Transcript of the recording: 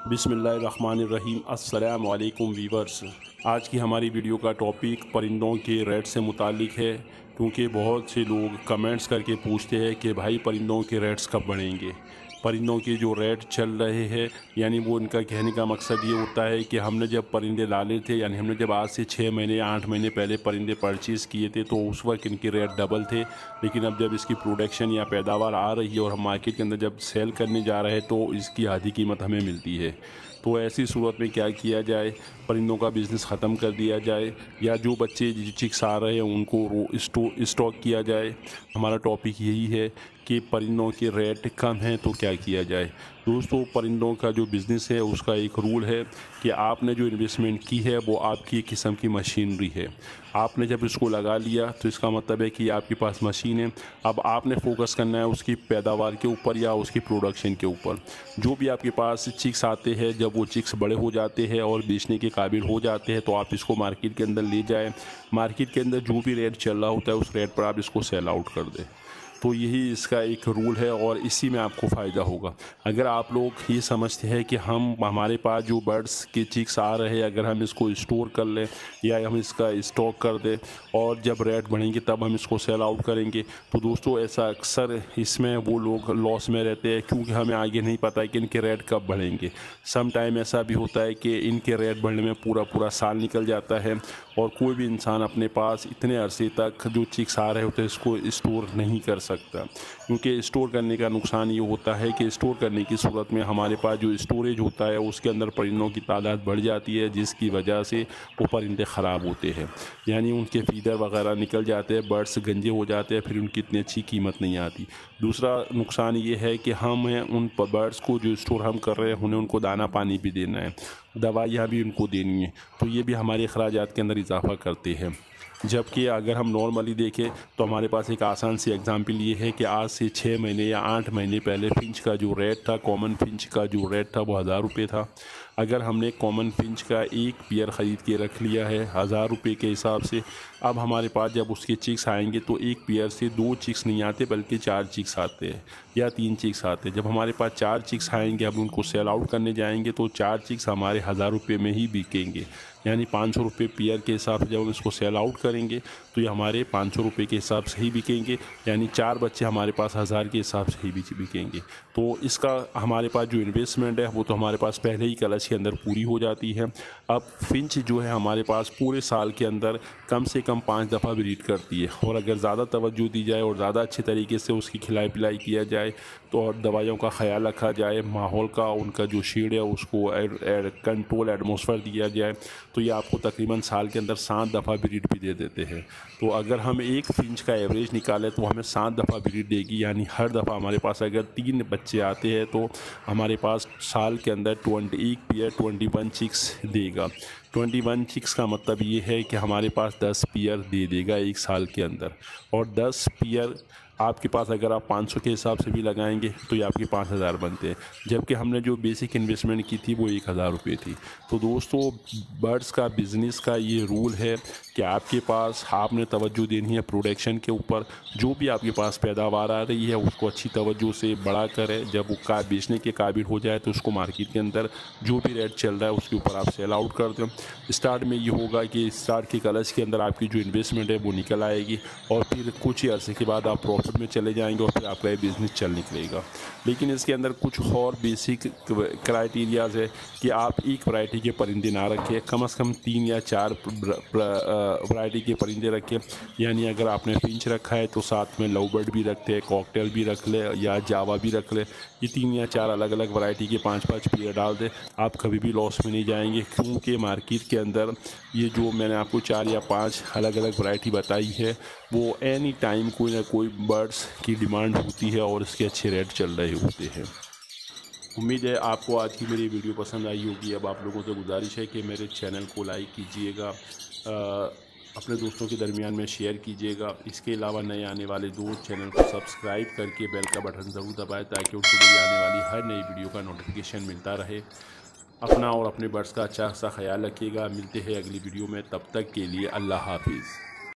बिस्मिल्लाहिर्रहमानिर्रहीम। अस्सलाम वालेकुम वीवर्स। आज की हमारी वीडियो का टॉपिक परिंदों के रेट से मुतालिक है, क्योंकि बहुत से लोग कमेंट्स करके पूछते हैं कि भाई परिंदों के रेट्स कब बढ़ेंगे। परिंदों के जो रेट चल रहे हैं, यानी वो उनका कहने का मकसद ये होता है कि हमने जब परिंदे डाले थे, यानी हमने जब आज से 6 महीने या 8 महीने पहले परिंदे परचेज़ किए थे, तो उस वक्त इनके रेट डबल थे। लेकिन अब जब इसकी प्रोडक्शन या पैदावार आ रही है और हम मार्केट के अंदर जब सेल करने जा रहे हैं, तो इसकी आधी कीमत हमें मिलती है। तो ऐसी सूरत में क्या किया जाए, परिंदों का बिज़नेस ख़त्म कर दिया जाए या जो बच्चे चिक्स आ रहे हैं उनको स्टॉक किया जाए। हमारा टॉपिक यही है कि परिंदों के रेट कम हैं तो क्या किया जाए। दोस्तों, परिंदों का जो बिज़नेस है उसका एक रूल है कि आपने जो इन्वेस्टमेंट की है वो आपकी एक किस्म की मशीनरी है। आपने जब इसको लगा लिया तो इसका मतलब है कि आपके पास मशीन है। अब आपने फोकस करना है उसकी पैदावार के ऊपर या उसकी प्रोडक्शन के ऊपर। जो भी आपके पास चिक्स आते हैं, जब वो चिक्स बड़े हो जाते हैं और बेचने के काबिल हो जाते हैं, तो आप इसको मार्केट के अंदर ले जाएं। मार्केट के अंदर जो भी रेट चल रहा होता है उस रेट पर आप इसको सेल आउट कर दें। तो यही इसका एक रूल है और इसी में आपको फ़ायदा होगा। अगर आप लोग ये समझते हैं कि हमारे पास जो बर्ड्स के चिक्स आ रहे हैं, अगर हम इसको स्टोर कर लें या हम इसका स्टॉक कर दें और जब रेट बढ़ेंगे तब हम इसको सेल आउट करेंगे, तो दोस्तों ऐसा अक्सर इसमें वो लोग लॉस में रहते हैं, क्योंकि हमें आगे नहीं पता है कि इनके रेट कब बढ़ेंगे। सम टाइम ऐसा भी होता है कि इनके रेट बढ़ने में पूरा पूरा साल निकल जाता है और कोई भी इंसान अपने पास इतने अरसे तक जो चिक्स आ रहे होते हैं इसको स्टोर नहीं कर सकता। क्योंकि स्टोर करने का नुकसान ये होता है कि स्टोर करने की सूरत में हमारे पास जो स्टोरेज होता है उसके अंदर परिंदों की तादाद बढ़ जाती है, जिसकी वजह से वो परिंदे ख़राब होते हैं, यानी उनके फीडर वगैरह निकल जाते हैं, बर्ड्स गंजे हो जाते हैं, फिर उनकी इतनी अच्छी कीमत नहीं आती। दूसरा नुकसान ये है कि हमें उन बर्ड्स को जो स्टोर हम कर रहे हैं उन्हें उनको दाना पानी भी देना है, दवाइयाँ भी उनको देनी है, तो ये भी हमारे अखराजात के अंदर इजाफ़ा करते हैं। जबकि अगर हम नॉर्मली देखें तो हमारे पास एक आसान सी एग्ज़ाम्पल ये है कि आज से 6 महीने या 8 महीने पहले फिंच का जो रेट था, कॉमन फिंच का जो रेट था वो 1000 रुपये था। अगर हमने कॉमन फिंच का एक पेयर ख़रीद के रख लिया है 1000 रुपये के हिसाब से, अब हमारे पास जब उसके चिक्स आएंगे तो एक पेयर से 2 चिक्स नहीं आते बल्कि 4 चिक्स आते हैं या 3 चिक्स आते हैं। जब हमारे पास 4 चिक्स आएंगे, अब उनको सेल आउट करने जाएंगे तो 4 चिक्स हमारे 1000 रुपये में ही बिकेंगे, यानी 500 रुपये पेयर के हिसाब से जब हम इसको सेल आउट करेंगे तो ये हमारे 500 रुपये के हिसाब से ही बिकेंगे, यानी 4 बच्चे हमारे पास 1000 के हिसाब से ही बिकेंगे। तो इसका हमारे पास जो इन्वेस्टमेंट है वो तो हमारे पास पहले ही कलच के अंदर पूरी हो जाती है। अब फिंच जो है हमारे पास पूरे साल के अंदर कम से कम 5 दफ़ा ब्रीड करती है, और अगर ज़्यादा तवज्जो दी जाए और ज़्यादा अच्छे तरीके से उसकी खिलाई पिलाई किया जाए तो और दवाइयों का ख्याल रखा जाए, माहौल का उनका जो शेड है उसको कंट्रोल एटमॉस्फेयर दिया जाए, तो ये आपको तकरीबन साल के अंदर 7 दफ़ा ब्रीड भी दे देते हैं। तो अगर हम एक फिंच का एवरेज निकालें तो हमें 7 दफ़ा ब्रीड देगी, यानी हर दफ़ा हमारे पास अगर 3 बच्चे आते हैं तो हमारे पास साल के अंदर 21 पेयर 21 चिक्स देगा। 21 चिक्स का मतलब ये है कि हमारे पास 10 पेयर दे देगा एक साल के अंदर, और 10 पेयर आपके पास अगर आप 500 के हिसाब से भी लगाएंगे तो ये आपके 5000 बनते हैं, जबकि हमने जो बेसिक इन्वेस्टमेंट की थी वो 1000 रुपये थी। तो दोस्तों, बर्ड्स का बिज़नेस का ये रूल है कि आपके पास आपने तवज्जो देनी है प्रोडक्शन के ऊपर। जो भी आपके पास पैदावार आ रही है उसको अच्छी तवज्जो से बड़ा करें, जब वो बेचने के काबिल हो जाए तो उसको मार्केट के अंदर जो भी रेट चल रहा है उसके ऊपर आप सेल आउट कर दें। स्टार्ट में ये होगा कि स्टार्ट के कलच के अंदर आपकी जो इन्वेस्टमेंट है वो निकल आएगी और फिर कुछ ही अर्से के बाद आप प्रॉफिट में चले जाएंगे और फिर आपका ये बिज़नेस चल निकलेगा। लेकिन इसके अंदर कुछ और बेसिक क्राइटेरियाज़ है कि आप एक वैरायटी के परिंदे ना रखें, कम से कम 3 या 4 वैरायटी के परिंदे रखें। यानी अगर आपने फिंच रखा है तो साथ में लव बर्ड भी रखते हैं, कॉकटेल भी रख ले या जावा भी रख ले। ये 3 या 4 अलग अलग वैरायटी के 5-5 पेयर डाल दें, आप कभी भी लॉस में नहीं जाएंगे, क्योंकि मार्केट के अंदर ये जो मैंने आपको 4 या 5 अलग अलग वैरायटी बताई है वो एनी टाइम कोई ना कोई बर्ड्स की डिमांड होती है और इसके अच्छे रेट चल रहे होते हैं। उम्मीद है आपको आज की मेरी वीडियो पसंद आई होगी। अब आप लोगों से गुजारिश है कि मेरे चैनल को लाइक कीजिएगा, अपने दोस्तों के दरमियान में शेयर कीजिएगा। इसके अलावा नए आने वाले दोस्त चैनल को सब्सक्राइब करके बेल का बटन ज़रूर दबाएं, ताकि उनको भी आने वाली हर नई वीडियो का नोटिफिकेशन मिलता रहे। अपना और अपने बर्ड्स का अच्छा सा ख्याल रखिएगा। मिलते हैं अगली वीडियो में, तब तक के लिए अल्लाह हाफिज़।